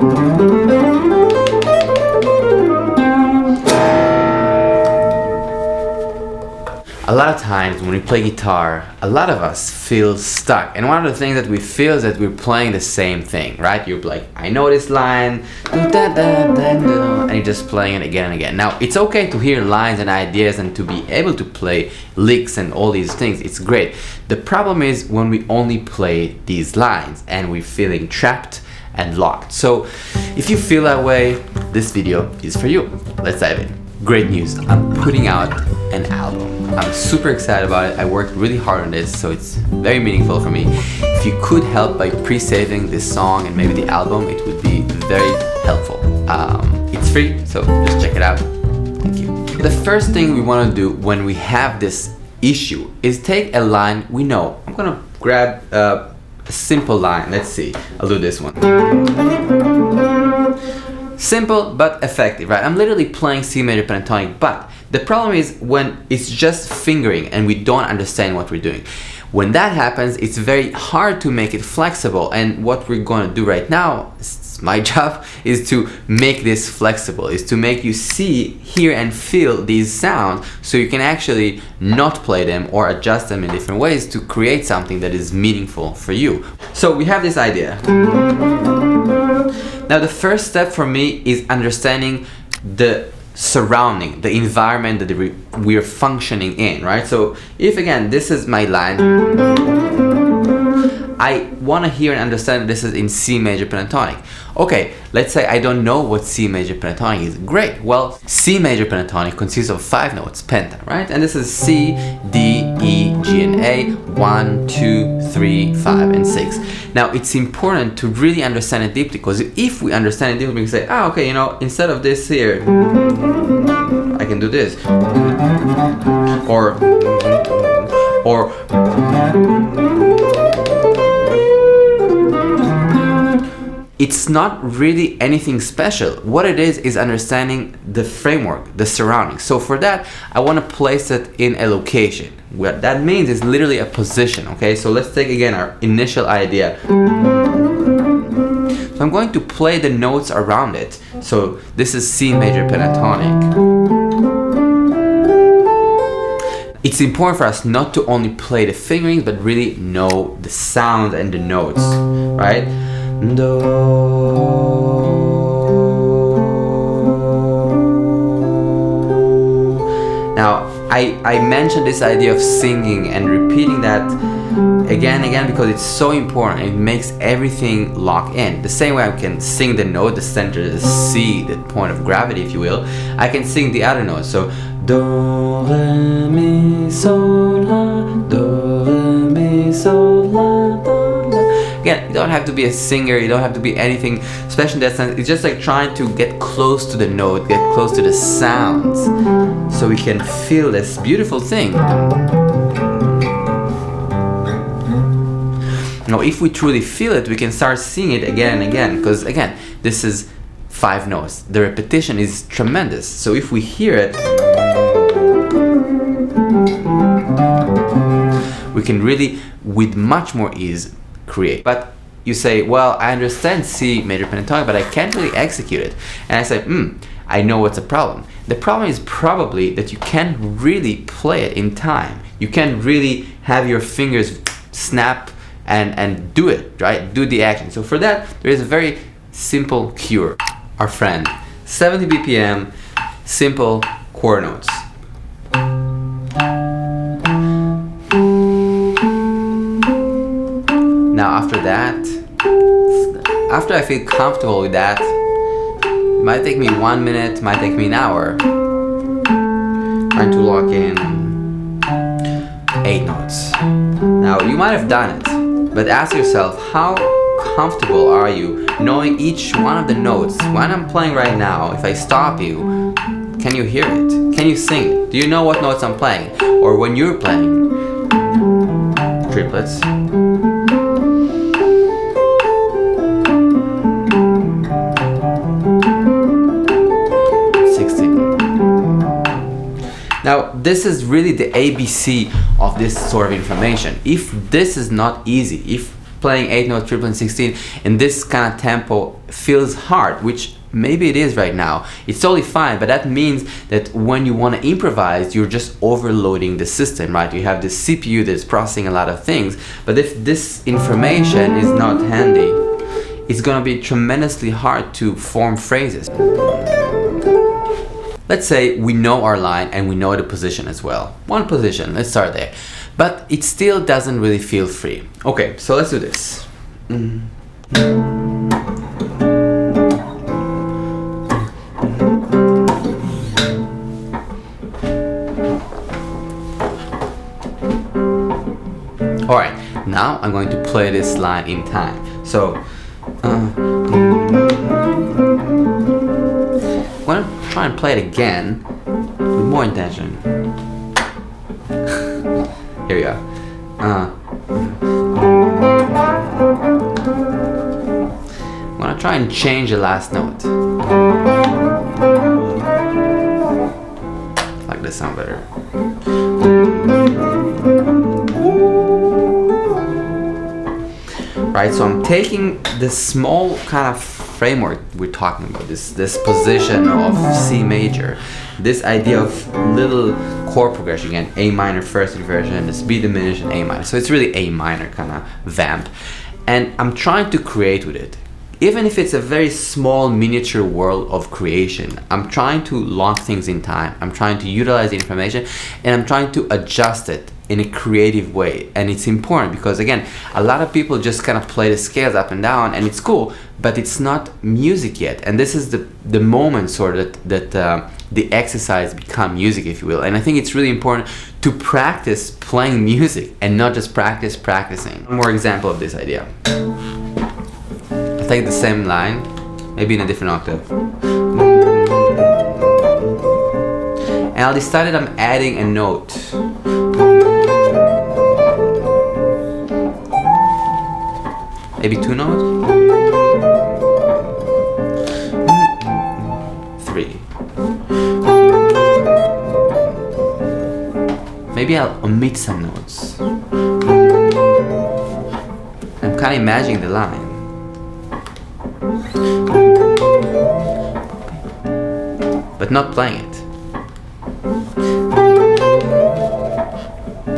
A lot of times when we play guitar, a lot of us feel stuck. And one of the things that we feel is that we're playing the same thing, right? You're like, I know this line, and you're just playing it again and again. Now, it's okay to hear lines and ideas and to be able to play licks and all these things. It's great. The problem is when we only play these lines and we're feeling trapped and locked. So if you feel that way, this video is for you. Let's dive in. Great news, I'm putting out an album. I'm super excited about it. I worked really hard on this, so it's very meaningful for me. If you could help by pre-saving this song and maybe the album, it would be very helpful. It's free, so just check it out. Thank you. The first thing we want to do when we have this issue is take a line we know. I'm gonna grab a simple line. Let's see, I'll do this one. Simple but effective, right? I'm literally playing C major pentatonic, but the problem is when it's just fingering and we don't understand what we're doing. When that happens, it's very hard to make it flexible, and what we're going to do right now, it's my job, is to make this flexible, is to make you see, hear and feel these sounds so you can actually not play them or adjust them in different ways to create something that is meaningful for you. So we have this idea. Now the first step for me is understanding the surrounding, the environment that we're functioning in, right? So if again, this is my line, I want to hear and understand this is in C major pentatonic. Okay, let's say I don't know what C major pentatonic is. Great, well, C major pentatonic consists of 5 notes, penta, right? And this is C, D, E, G, and A, 1, 2, 3, 5, and 6. Now, it's important to really understand it deeply, because if we understand it deeply, we can say, ah, okay, you know, instead of this here, I can do this. Or it's not really anything special. What it is understanding the framework, the surroundings. So for that, I want to place it in a location. What that means is literally a position, okay? So let's take again our initial idea. So I'm going to play the notes around it. So this is C major pentatonic. It's important for us not to only play the fingerings, but really know the sound and the notes, right? Do. Now, I mentioned this idea of singing and repeating that again and again because it's so important. It makes everything lock in. The same way I can sing the note, the center, the C, the point of gravity, if you will, I can sing the other notes. So, do, re, mi, sol, la, do, re, mi, sol, la, do. Again, you don't have to be a singer, you don't have to be anything special in that sense. It's just like trying to get close to the note, get close to the sounds, so we can feel this beautiful thing. Now, if we truly feel it, we can start singing it again and again, because again, this is 5 notes. The repetition is tremendous. So if we hear it, we can really, with much more ease, create. But you say, well, I understand C major pentatonic, but I can't really execute it. And I say, I know what's the problem. The problem is probably that you can't really play it in time. You can't really have your fingers snap and do it, right? Do the action. So for that, there is a very simple cure. Our friend, 70 BPM, simple chord notes. Now after that, after I feel comfortable with that, it might take me 1 minute, might take me an hour, trying to lock in 8 notes. Now you might have done it, but ask yourself, how comfortable are you knowing each one of the notes? When I'm playing right now, if I stop you, can you hear it? Can you sing it? Do you know what notes I'm playing? Or when you're playing triplets, now, this is really the ABC of this sort of information. If this is not easy, if playing 8 notes, triple and 16 in this kind of tempo feels hard, which maybe it is right now. It's totally fine, but that means that when you want to improvise, you're just overloading the system, right? You have this CPU that's processing a lot of things, but if this information is not handy, it's gonna be tremendously hard to form phrases. Let's say we know our line and we know the position as well. One position, let's start there. But it still doesn't really feel free. Okay, so let's do this. Alright, now I'm going to play this line in time. So, I'm going to try and play it again with more intention. Here we go. I'm going to try and change the last note. I like this sound better. Right, so I'm taking this small kind of framework we're talking about, this position of C major, this idea of little chord progression, again, A minor first inversion, and this B diminished and A minor. So it's really A minor kind of vamp. And I'm trying to create with it. Even if it's a very small miniature world of creation, I'm trying to lock things in time. I'm trying to utilize the information, and I'm trying to adjust it in a creative way. And it's important because, again, a lot of people just kind of play the scales up and down, and it's cool, but it's not music yet. And this is the moment sort of that the exercise become music, if you will. And I think it's really important to practice playing music and not just practicing. One more example of this idea. I'll take the same line, maybe in a different octave. And I'll decide that I'm adding a note. Maybe 2 notes? 3. Maybe I'll omit some notes. I'm kind of imagining the line. But not playing it.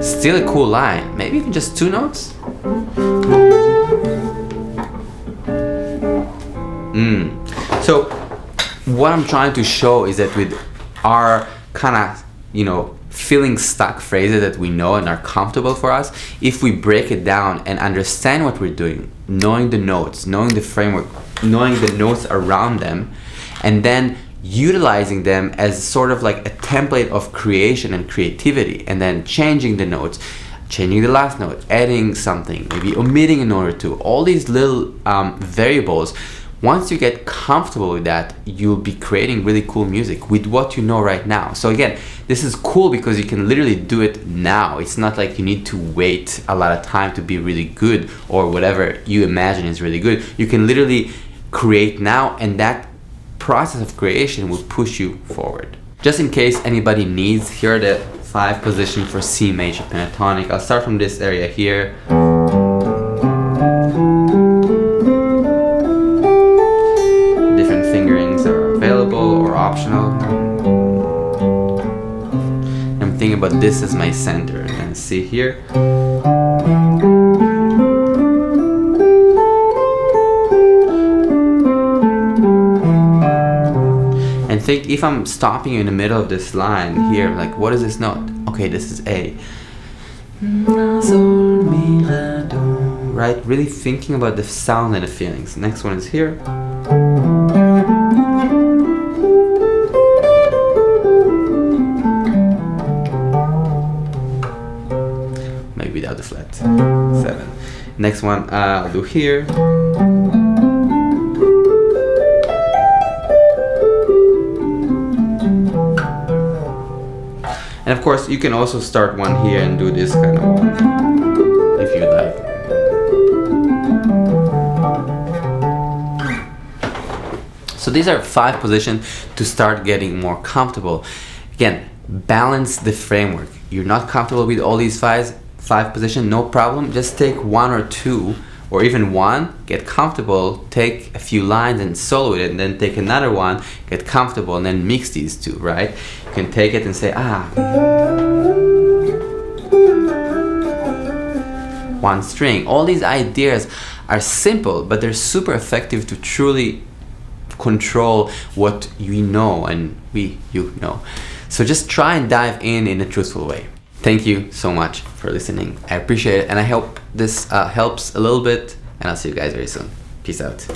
Still a cool line. Maybe even just 2 notes? So what I'm trying to show is that with our kind of, feeling stuck phrases that we know and are comfortable for us, if we break it down and understand what we're doing, knowing the notes, knowing the framework, knowing the notes around them, and then utilizing them as sort of like a template of creation and creativity, and then changing the notes, changing the last note, adding something, maybe omitting a note or two, all these little variables. Once you get comfortable with that, you'll be creating really cool music with what you know right now. So again, this is cool because you can literally do it now. It's not like you need to wait a lot of time to be really good or whatever you imagine is really good. You can literally create now, and that process of creation will push you forward. Just in case anybody needs, here are the 5 positions for C major pentatonic. I'll start from this area here. Optional. I'm thinking about this as my center, and see here. And think, if I'm stopping in the middle of this line here, like, what is this note? Okay, this is A. Right? Really thinking about the sound and the feelings. Next one is here. Without the flat. 7. Next one I'll do here. And of course you can also start one here and do this kind of one if you like. So these are 5 positions to start getting more comfortable. Again, balance the framework. You're not comfortable with all these 5 positions, no problem. Just take 1 or 2 or even one, get comfortable, take a few lines and solo with it, and then take another one, get comfortable, and then mix these two, right? You can take it and say, one string. All these ideas are simple, but they're super effective to truly control what you know and you know. So just try and dive in a truthful way. Thank you so much for listening. I appreciate it, and I hope this helps a little bit, and I'll see you guys very soon. Peace out.